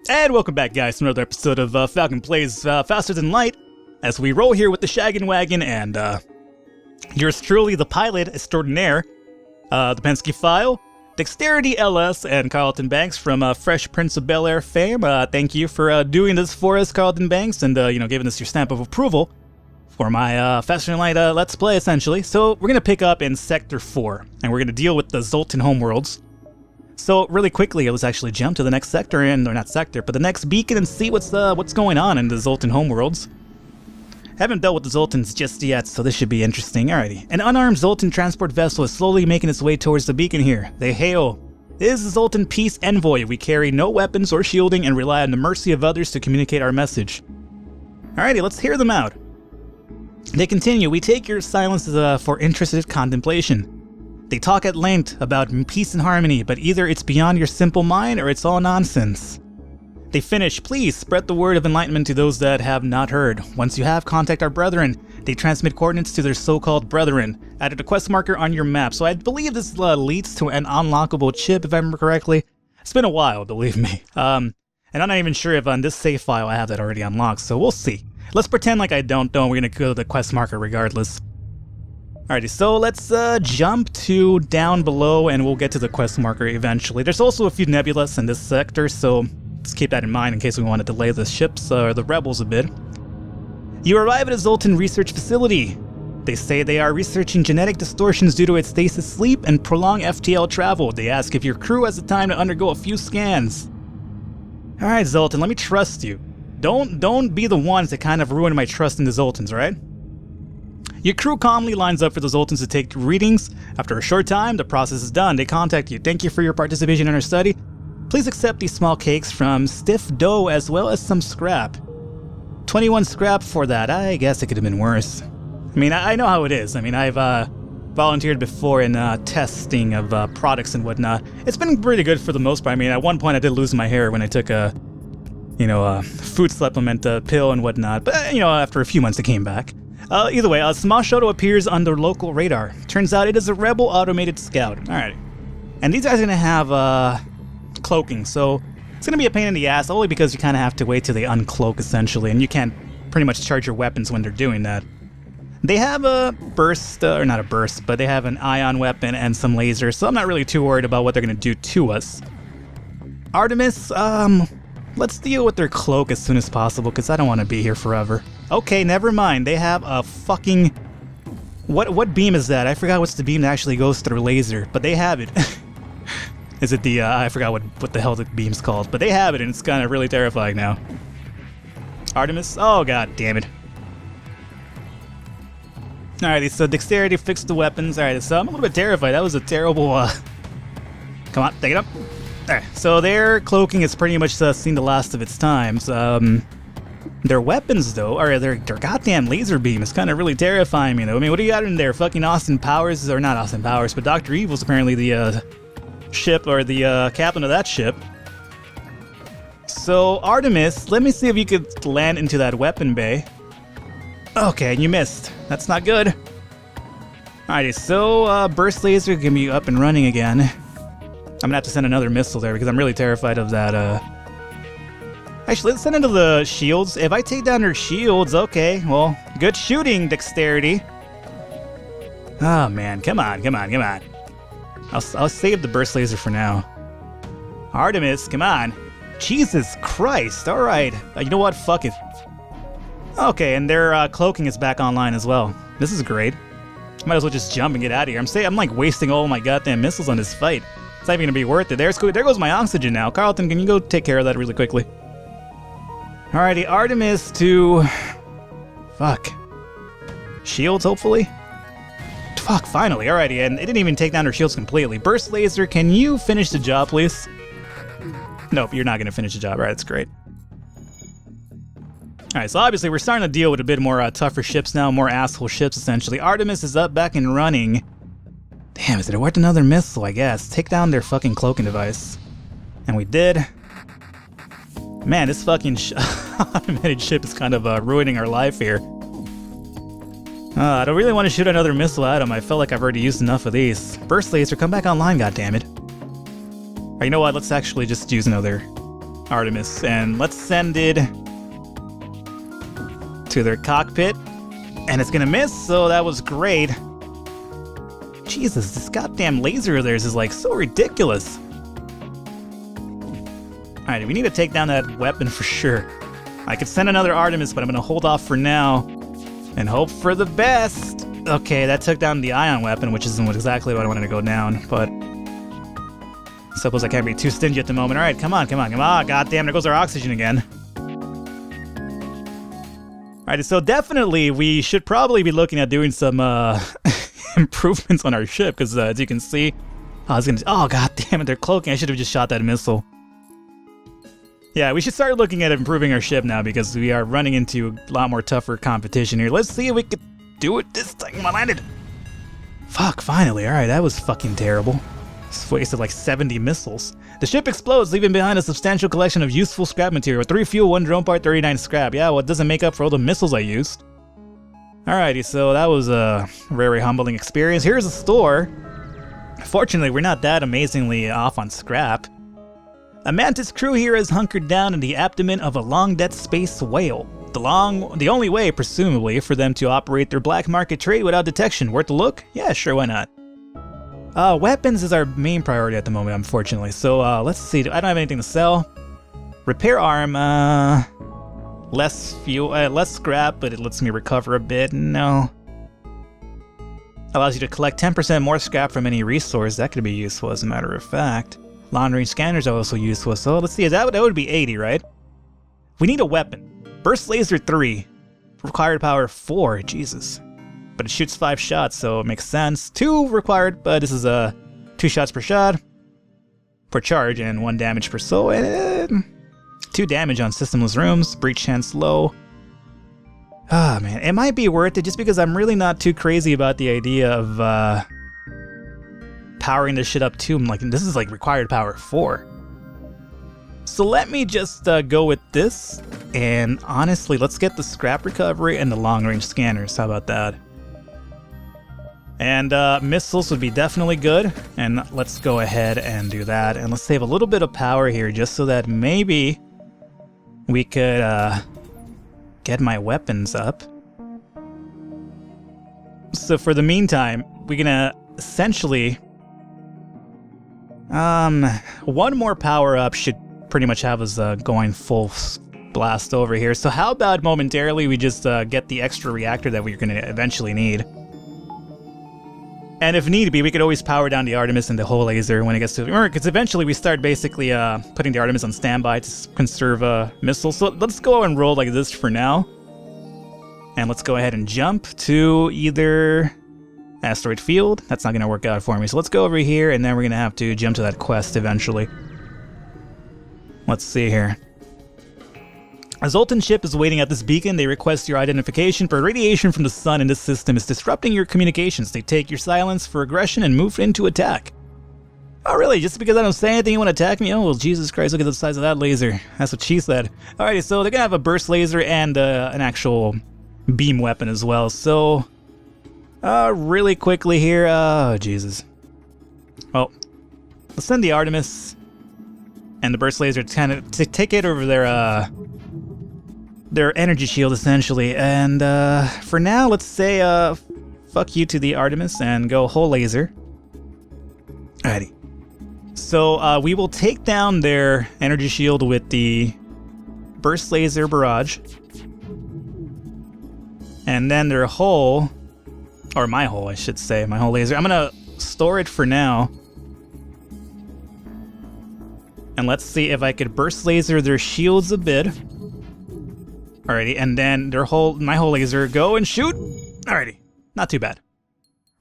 And welcome back, guys, to another episode of Falcon Plays Faster Than Light, as we roll here with the Shaggin' Wagon and yours truly, the pilot extraordinaire, the Penske File, Dexterity LS, and Carlton Banks from Fresh Prince of Bel-Air fame. Thank you for doing this for us, Carlton Banks, and giving us your stamp of approval for my Faster Than Light Let's Play, essentially. So we're gonna pick up in Sector 4, and we're gonna deal with the Zoltan homeworlds. So really quickly, let's actually jump to the next sector, or not sector, but the next beacon, and see what's going on in the Zoltan homeworlds. Haven't dealt with the Zoltans just yet, so this should be interesting. Alrighty. An unarmed Zoltan transport vessel is slowly making its way towards the beacon here. They hail. This is the Zoltan Peace Envoy. We carry no weapons or shielding and rely on the mercy of others to communicate our message. Alrighty, let's hear them out. They continue. We take your silence for interested contemplation. They talk at length about peace and harmony, but either it's beyond your simple mind or it's all nonsense. They finish, please spread the word of enlightenment to those that have not heard. Once you have, contact our brethren. They transmit coordinates to their so-called brethren. Added a quest marker on your map, so I believe this leads to an unlockable chip, if I remember correctly. It's been a while, believe me. And I'm not even sure if on this save file I have that already unlocked, so we'll see. Let's pretend like I don't know, we're gonna go to the quest marker regardless. Alrighty, so let's jump to down below and we'll get to the quest marker eventually. There's also a few nebulas in this sector, so let's keep that in mind in case we want to delay the ships or the rebels a bit. You arrive at a Zoltan research facility. They say they are researching genetic distortions due to its stasis sleep and prolonged FTL travel. They ask if your crew has the time to undergo a few scans. Alright, Zoltan, let me trust you. Don't be the ones that kind of ruin my trust in the Zoltans, right? Your crew calmly lines up for the Zoltans to take readings. After a short time, the process is done. They contact you. Thank you for your participation in our study. Please accept these small cakes from stiff dough as well as some scrap. 21 scrap for that. I guess it could have been worse. I mean, I know how it is. I mean, I've volunteered before in testing of products and whatnot. It's been pretty good for the most part. I mean, at one point I did lose my hair when I took a food supplement pill and whatnot. But, after a few months it came back. Either way, a small shuttle appears on the local radar. Turns out it is a rebel automated scout. Alright. And these guys are gonna have, cloaking, so it's gonna be a pain in the ass, only because you kinda have to wait till they uncloak, essentially, and you can't pretty much charge your weapons when they're doing that. They have a burst, or not a burst, but they have an ion weapon and some lasers, so I'm not really too worried about what they're gonna do to us. Artemis, let's deal with their cloak as soon as possible, because I don't want to be here forever. Okay, never mind. They have a fucking... What beam is that? I forgot what's the beam that actually goes through laser, but they have it. Is it the, I forgot what the hell the beam's called, but they have it, and it's kind of really terrifying now. Artemis? Oh, god damn it. Alrighty, so Dexterity fixed the weapons. Alright, so I'm a little bit terrified. That was a terrible, Come on, take it up. Alright, so their cloaking has pretty much seen the last of its times. Their weapons, though, or their goddamn laser beam is kind of really terrifying me, though. I mean, what do you got in there? Fucking Austin Powers, or not Austin Powers, but Dr. Evil's apparently the ship, or the captain of that ship. So, Artemis, let me see if you could land into that weapon bay. Okay, you missed. That's not good. Alrighty, so burst laser can be up and running again. I'm gonna have to send another missile there because I'm really terrified of that, Actually, let's send into the shields. If I take down their shields, okay, well, good shooting, Dexterity. Oh, man, come on. I'll save the burst laser for now. Artemis, come on. Jesus Christ, alright. You know what, fuck it. Okay, and their cloaking is back online as well. This is great. Might as well just jump and get out of here. I'm like wasting all my goddamn missiles on this fight. It's not even gonna be worth it. There goes my oxygen now. Carlton, can you go take care of that really quickly? Alrighty, Artemis to... Fuck. Shields, hopefully? Fuck, finally. Alrighty, and it didn't even take down her shields completely. Burst Laser, can you finish the job, please? Nope, you're not gonna finish the job. Alright, that's great. Alright, so obviously we're starting to deal with a bit more tougher ships now, more asshole ships, essentially. Artemis is up, back and running. Damn, is it worth another missile, I guess? Take down their fucking cloaking device. And we did. Man, this fucking automated ship is kind of ruining our life here. I don't really want to shoot another missile at him. I feel like I've already used enough of these. Burst laser, come back online, goddammit. Alright, you know what? Let's actually just use another Artemis, and let's send it to their cockpit. And it's gonna miss, so that was great. Jesus, this goddamn laser of theirs is like so ridiculous. Alright, we need to take down that weapon for sure. I could send another Artemis, but I'm gonna hold off for now and hope for the best. Okay, that took down the ion weapon, which isn't exactly what I wanted to go down, but I suppose I can't be too stingy at the moment. Alright, come on. God damn, there goes our oxygen again. Alright, so definitely we should probably be looking at doing some improvements on our ship, because as you can see, oh god damn it, they're cloaking. I should have just shot that missile. Yeah, we should start looking at improving our ship now, because we are running into a lot more tougher competition here. Let's see if we can do it this time. I landed. Fuck, finally. Alright, that was fucking terrible. Just wasted like 70 missiles. The ship explodes, leaving behind a substantial collection of useful scrap material. 3 fuel, 1 drone part, 39 scrap. Yeah, well, it doesn't make up for all the missiles I used. Alrighty, so that was a very humbling experience. Here's a store. Fortunately, we're not that amazingly off on scrap. A Mantis crew here is hunkered down in the abdomen of a long-dead space whale. The only way, presumably, for them to operate their black market trade without detection. Worth a look? Yeah, sure, why not? Weapons is our main priority at the moment, unfortunately. So, let's see. I don't have anything to sell. Repair arm, less fuel, less scrap, but it lets me recover a bit. No. Allows you to collect 10% more scrap from any resource. That could be useful, as a matter of fact. Long-range scanners are also useful. So, let's see. That would be 80, right? We need a weapon. Burst laser 3. Required power 4. Jesus. But it shoots 5 shots, so it makes sense. 2 required, but this is 2 shots per shot per charge and 1 damage per soul. 2 damage on systemless rooms. Breach chance low. Ah, man, it might be worth it just because I'm really not too crazy about the idea of powering this shit up too. I'm like, this is like required power 4. So let me just go with this, and honestly, let's get the scrap recovery and the long-range scanners. How about that? And missiles would be definitely good, and let's go ahead and do that. And let's save a little bit of power here just so that maybe we could get my weapons up. So for the meantime, we're gonna essentially... one more power up should pretty much have us going full blast over here. So how about momentarily we just get the extra reactor that we're gonna eventually need. And if need be, we could always power down the Artemis and the whole laser when it gets to... Because eventually we start basically putting the Artemis on standby to conserve missiles. So let's go and roll like this for now. And let's go ahead and jump to either Asteroid Field. That's not going to work out for me. So let's go over here, and then we're going to have to jump to that quest eventually. Let's see here. A Zoltan ship is waiting at this beacon. They request your identification, for radiation from the sun in this system is disrupting your communications. They take your silence for aggression and move into attack. Oh really? Just because I don't say anything you want to attack me? Oh well, Jesus Christ, look at the size of that laser. That's what she said. Alrighty, so they're gonna have a burst laser and an actual beam weapon as well. So, really quickly here, oh Jesus. Well, let's send the Artemis and the burst laser to kind of take it over their energy shield, essentially. And for now, let's say fuck you to the Artemis and go whole laser. Alrighty. So we will take down their energy shield with the burst laser barrage. And then their hull, or my hull, I should say, my hull laser. I'm gonna store it for now. And let's see if I could burst laser their shields a bit. Alrighty, and then my whole laser, go and shoot! Alrighty, not too bad.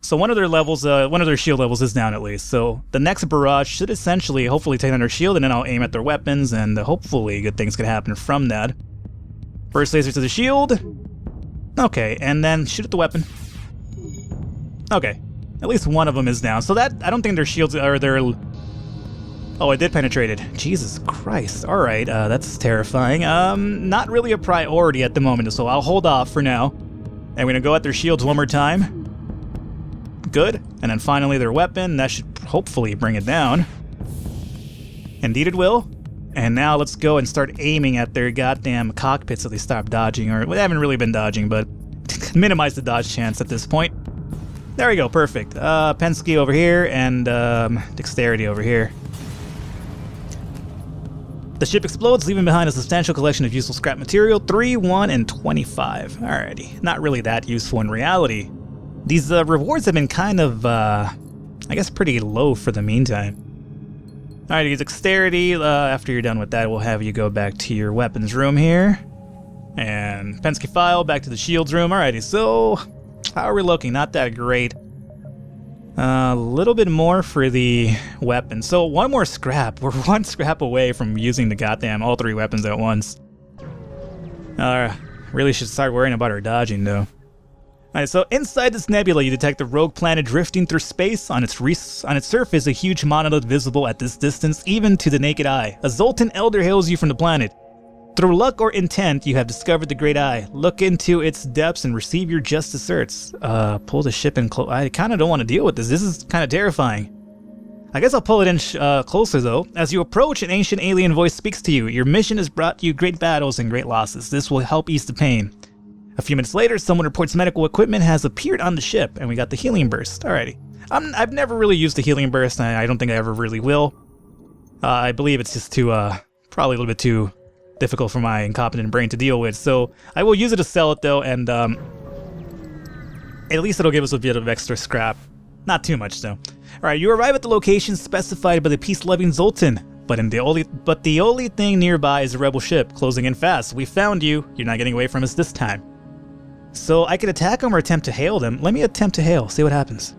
So one of their levels, one of their shield levels is down at least. So the next barrage should essentially, hopefully take down their shield, and then I'll aim at their weapons, and hopefully good things could happen from that. First laser to the shield. Okay, and then shoot at the weapon. Okay, at least one of them is down. So that, I don't think their shields are their... Oh, it did penetrate it. Jesus Christ. Alright, that's terrifying. Not really a priority at the moment, so I'll hold off for now. And we're gonna go at their shields one more time. Good. And then finally their weapon. That should hopefully bring it down. Indeed it will. And now let's go and start aiming at their goddamn cockpit so they stop dodging, or they haven't really been dodging, but minimize the dodge chance at this point. There we go, perfect. Penske over here and Dexterity over here. The ship explodes, leaving behind a substantial collection of useful scrap material, 3, 1, and 25. Alrighty, not really that useful in reality. These rewards have been kind of, I guess pretty low for the meantime. Alrighty, Dexterity, after you're done with that, we'll have you go back to your weapons room here. And Penske file, back to the shields room. Alrighty, so how are we looking? Not that great. A little bit more for the weapon. So one more scrap. We're one scrap away from using the goddamn all 3 weapons at once. Really should start worrying about our dodging though. Alright, so inside this nebula you detect a rogue planet drifting through space. On its surface, a huge monolith visible at this distance, even to the naked eye. A Zoltan Elder hails you from the planet. Through luck or intent, you have discovered the Great Eye. Look into its depths and receive your just desserts. Pull the ship in close. I kind of don't want to deal with this. This is kind of terrifying. I guess I'll pull it in closer, though. As you approach, an ancient alien voice speaks to you. Your mission has brought you great battles and great losses. This will help ease the pain. A few minutes later, someone reports medical equipment has appeared on the ship, and we got the healing burst. Alrighty. I've never really used the healing burst, and I don't think I ever really will. I believe it's just too, probably a little bit too difficult for my incompetent brain to deal with, so I will use it to sell it though, and at least it'll give us a bit of extra scrap. Not too much though. Alright, you arrive at the location specified by the peace-loving Zoltan, but the only thing nearby is a rebel ship, closing in fast. We found you. You're not getting away from us this time. So I could attack them or attempt to hail them. Let me attempt to hail, see what happens.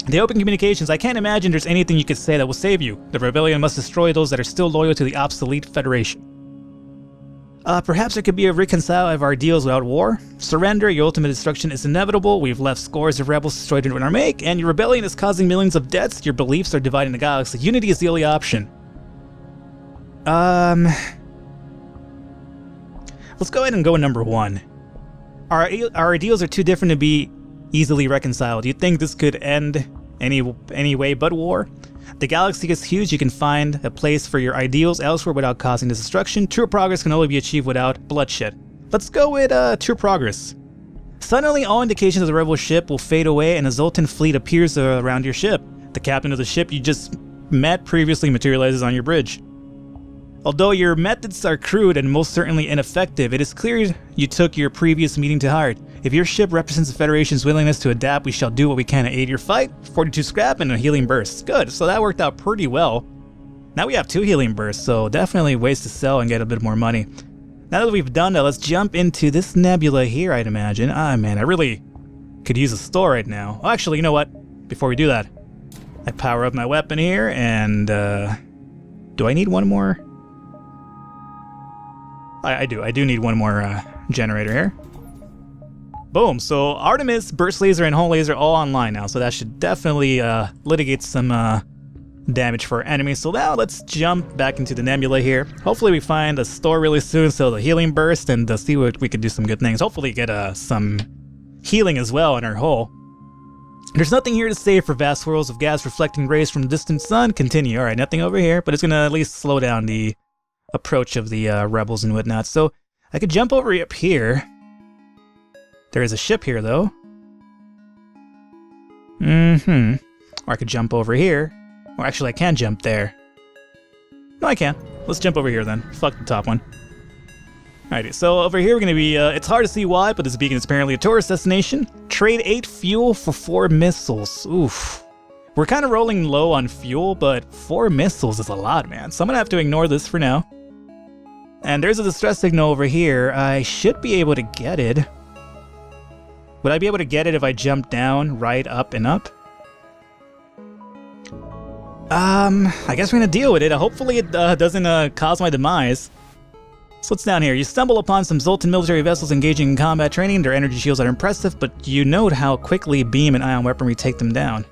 The open communications, I can't imagine there's anything you could say that will save you. The rebellion must destroy those that are still loyal to the obsolete Federation. Perhaps there could be a reconcile of our deals without war. Surrender, your ultimate destruction is inevitable. We've left scores of rebels destroyed in our make, and your rebellion is causing millions of deaths. Your beliefs are dividing the galaxy. Unity is the only option. Let's go ahead and go number 1. Our ideals are too different to be easily reconciled. Do you think this could end any way but war? The galaxy is huge. You can find a place for your ideals elsewhere without causing destruction. True progress can only be achieved without bloodshed. Let's go with true progress. Suddenly, all indications of the rebel ship will fade away and a Zoltan fleet appears around your ship. The captain of the ship you just met previously materializes on your bridge. Although your methods are crude and most certainly ineffective, it is clear you took your previous meeting to heart. If your ship represents the Federation's willingness to adapt, we shall do what we can to aid your fight. 42 scrap and a healing burst. Good, so that worked out pretty well. Now we have 2 healing bursts, so definitely ways to sell and get a bit more money. Now that we've done that, let's jump into this nebula here, I'd imagine. Ah, man, I really could use a store right now. Oh, actually, you know what? Before we do that, I power up my weapon here, and do I need one more? I do need one more generator here. Boom, so Artemis, Burst Laser, and Home Laser all online now, so that should definitely litigate some damage for our enemies. So now let's jump back into the nebula here. Hopefully we find a store really soon, so the healing burst, and see what we can do some good things. Hopefully get some healing as well in our hull. There's nothing here to save for vast swirls of gas reflecting rays from the distant sun. Continue. Alright, nothing over here, but it's gonna at least slow down the approach of the rebels and whatnot. So I could jump over up here. There is a ship here though. Or I could jump over here. Or actually I can jump there. No, I can't. Let's jump over here then. Fuck the top one. Alrighty, so over here we're gonna be, it's hard to see why, but this beacon is apparently a tourist destination. Trade 8 fuel for 4 missiles. Oof. We're kind of rolling low on fuel, but 4 missiles is a lot, man. So I'm gonna have to ignore this for now. And there's a distress signal over here. I should be able to get it. Would I be able to get it if I jump down, right, up, and up? I guess we're gonna deal with it. Hopefully it doesn't cause my demise. So what's down here? You stumble upon some Zoltan military vessels engaging in combat training. Their energy shields are impressive, but you note how quickly beam and ion weaponry take them down.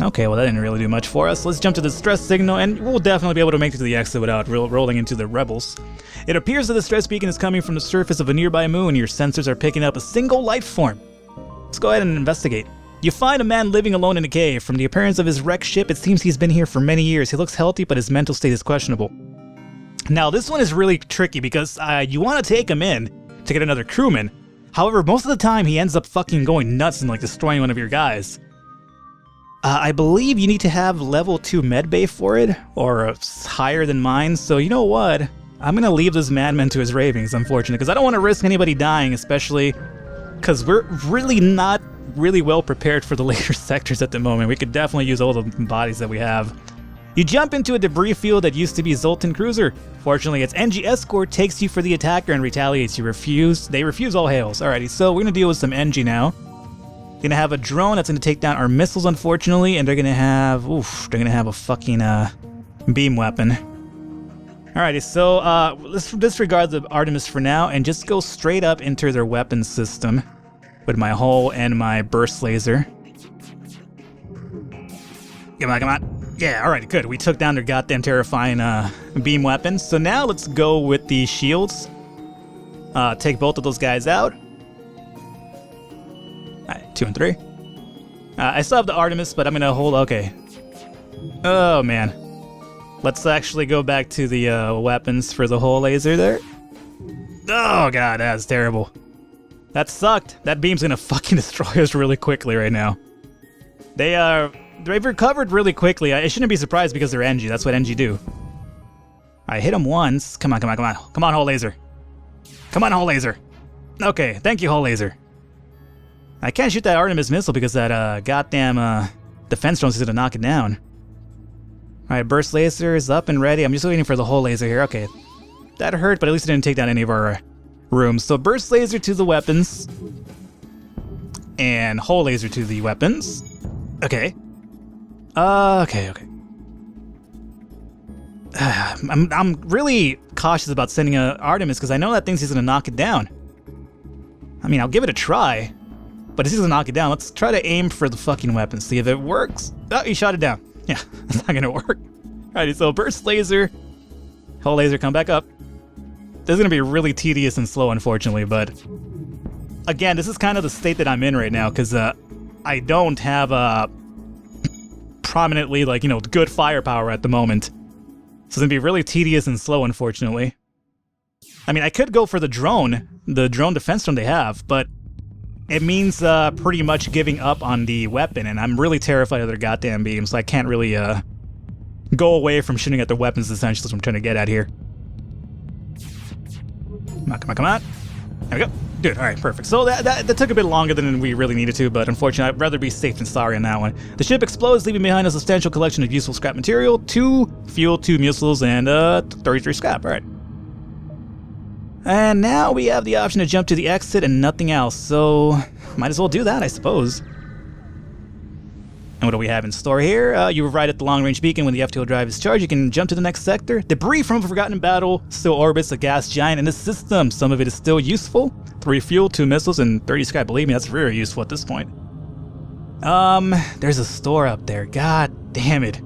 Okay, well that didn't really do much for us. Let's jump to the distress signal, and we'll definitely be able to make it to the exit without rolling into the rebels. It appears that the distress beacon is coming from the surface of a nearby moon. Your sensors are picking up a single life form. Let's go ahead and investigate. You find a man living alone in a cave. From the appearance of his wrecked ship, it seems he's been here for many years. He looks healthy, but his mental state is questionable. Now, this one is really tricky because you want to take him in to get another crewman. However, most of the time, he ends up fucking going nuts and, like, destroying one of your guys. I believe you need to have level 2 medbay for it, or higher than mine, so you know what? I'm gonna leave this madman to his ravings, unfortunately, because I don't want to risk anybody dying, especially because we're really not really well prepared for the later sectors at the moment. We could definitely use all the bodies that we have. You jump into a debris field that used to be Zoltan Cruiser. Fortunately, its NG escort takes you for the attacker and retaliates. They refuse all hails. Alrighty, so we're gonna deal with some NG now. Gonna have a drone that's gonna take down our missiles, unfortunately, and they're gonna have a fucking beam weapon. Alrighty, so let's disregard the Artemis for now and just go straight up into their weapons system with my hull and my burst laser. Come on, come on. Yeah, alright, good. We took down their goddamn terrifying beam weapons. So now let's go with the shields. Take both of those guys out. Alright, 2 and 3. I still have the Artemis, but I'm gonna hold... Okay. Oh, man. Let's actually go back to the weapons for the hull laser there. Oh, God, that's terrible. That sucked. That beam's gonna fucking destroy us really quickly right now. They've recovered really quickly. I shouldn't be surprised because they're NG. That's what NG do. I hit him once. Come on, come on, come on. Come on, hull laser. Come on, hull laser. Okay, thank you, hull laser. I can't shoot that Artemis missile because that goddamn defense drone's gonna knock it down. Alright, burst laser is up and ready. I'm just waiting for the hull laser here. Okay. That hurt, but at least it didn't take down any of our rooms. So burst laser to the weapons. And hull laser to the weapons. Okay. Okay. I'm really cautious about sending a Artemis because I know that thing's just gonna knock it down. I mean, I'll give it a try. But it's just gonna knock it down. Let's try to aim for the fucking weapon. See if it works. Oh, he shot it down. Yeah, that's not gonna work. Alrighty, so burst laser. Hull laser, come back up. This is gonna be really tedious and slow, unfortunately, but... Again, this is kind of the state that I'm in right now, because I don't have prominently, like, you know, good firepower at the moment. So it's gonna be really tedious and slow, unfortunately. I mean, I could go for the drone defense drone they have, but... It means pretty much giving up on the weapon, and I'm really terrified of their goddamn beams, so I can't really go away from shooting at their weapons, essentially, is what I'm trying to get at here. Come on, come on, come on. There we go. Dude, alright, perfect. So that took a bit longer than we really needed to, but unfortunately, I'd rather be safe than sorry on that one. The ship explodes, leaving behind a substantial collection of useful scrap material, 2 fuel, 2 missiles, and 33 scrap, alright. And now we have the option to jump to the exit and nothing else, so might as well do that, I suppose. And what do we have in store here? You arrive at the long-range beacon when the FTL drive is charged. You can jump to the next sector. Debris from a forgotten battle still orbits a gas giant in the system. Some of it is still useful. 3 fuel, 2 missiles, and 30 scrap. Believe me, that's very useful at this point. There's a store up there. God damn it.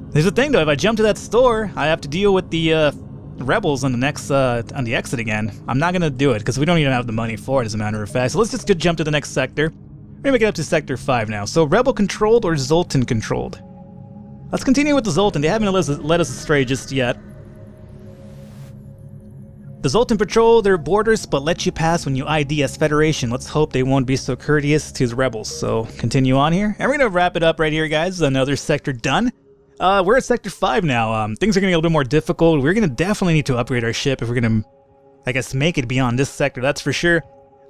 There's a thing though, if I jump to that store, I have to deal with the rebels on the next on the exit again. I'm not gonna do it because we don't even have the money for it, as a matter of fact. So let's just jump to the next sector. We're gonna make it up to sector 5 now. So rebel controlled or Zoltan controlled? Let's continue with the Zoltan. They haven't led us astray just yet. The Zoltan patrol their borders but let you pass when you ID as Federation. Let's hope they won't be so courteous to the rebels. So continue on here. And we're gonna wrap it up right here, guys. Another sector done. We're at Sector 5 now. Things are getting a little bit more difficult. We're going to definitely need to upgrade our ship if we're going to, I guess, make it beyond this sector, that's for sure.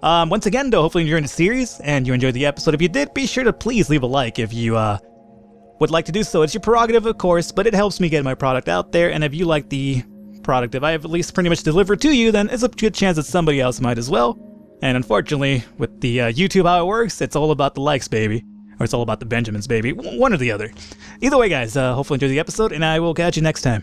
Once again, though, hopefully you're enjoying the series and you enjoyed the episode. If you did, be sure to please leave a like if you would like to do so. It's your prerogative, of course, but it helps me get my product out there. And if you like the product, if I have at least pretty much delivered to you, then it's a good chance that somebody else might as well. And unfortunately, with the YouTube, how it works, it's all about the likes, baby. Or it's all about the Benjamins, baby. One or the other. Either way, guys, hopefully enjoy the episode, and I will catch you next time.